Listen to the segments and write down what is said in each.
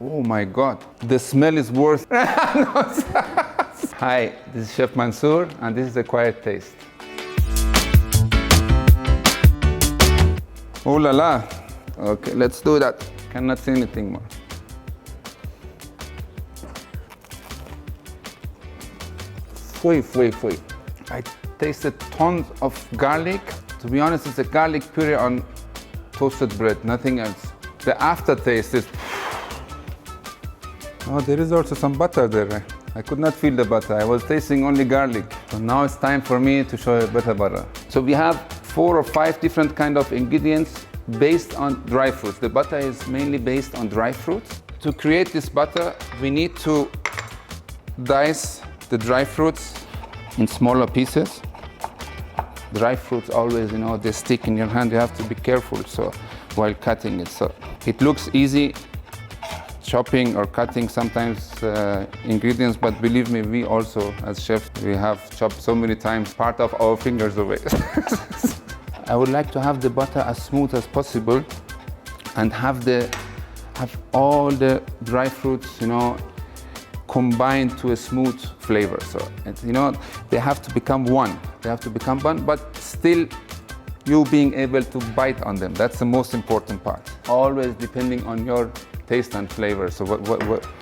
Oh my God, the smell is worth. Hi, this is Chef Mansour, and this is the quiet taste. Oh la la. Okay, let's do that. Cannot say anything more. Fui. I tasted tons of garlic. To be honest, it's a garlic puree on toasted bread, nothing else. The aftertaste is... Oh, there is also some butter there. I could not feel the butter. I was tasting only garlic. So now it's time for me to show you better butter. So we have 4 or 5 different kind of ingredients based on dry fruits. The butter is mainly based on dry fruits. To create this butter, we need to dice the dry fruits in smaller pieces. Dry fruits always, they stick in your hand. You have to be careful while cutting it. So it looks easy, chopping or cutting sometimes ingredients, but believe me, we also, as chefs, we have chopped so many times part of our fingers away. I would like to have the butter as smooth as possible and have all the dry fruits, combined to a smooth flavor. So, they have to become one. But still you being able to bite on them. That's the most important part. Always depending on your taste and flavor. So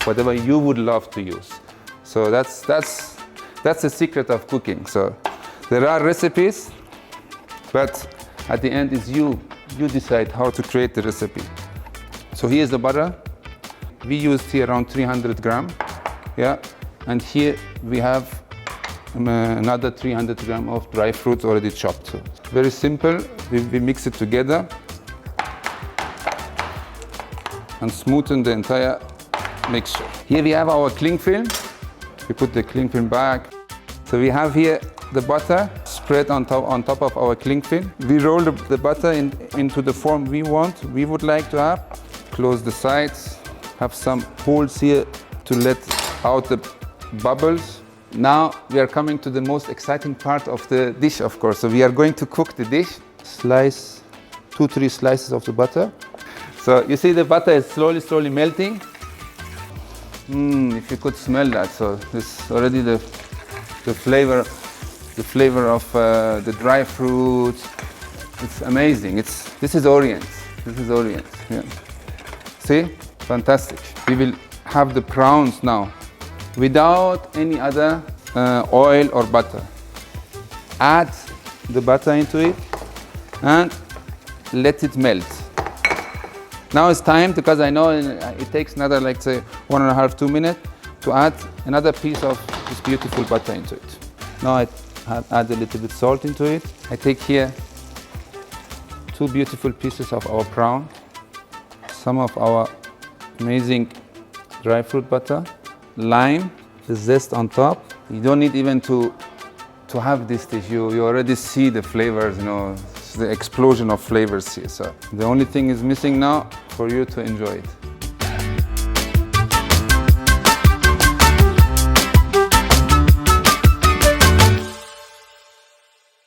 whatever you would love to use. So that's the secret of cooking. So there are recipes, but at the end is you decide how to create the recipe. So here's the butter. We used here around 300 grams. Yeah, and here we have another 300 grams of dry fruits already chopped. So very simple. We mix it together and smoothen the entire mixture. Here we have our cling film. We put the cling film back. So we have here the butter spread on top of our cling film. We roll the butter into the form we would like to have. Close the sides. Have some holes here to let out the bubbles. Now we are coming to the most exciting part of the dish, of course. So we are going to cook the dish. Slice 2-3 slices of the butter. So you see the butter is slowly melting. If you could smell that, so this already the flavor of the dry fruits. It's amazing. This is Orient. Yeah. See, fantastic. We will have the prawns now, without any other oil or butter. Add the butter into it and let it melt. Now it's time, because I know it takes another, like say, 1.5–2 minutes to add another piece of this beautiful butter into it. Now I add a little bit salt into it. I take here 2 beautiful pieces of our prawn, some of our amazing dry fruit butter, lime, the zest on top. You don't need even to have this dish. You already see the flavors, the explosion of flavors here. So the only thing is missing now for you to enjoy it.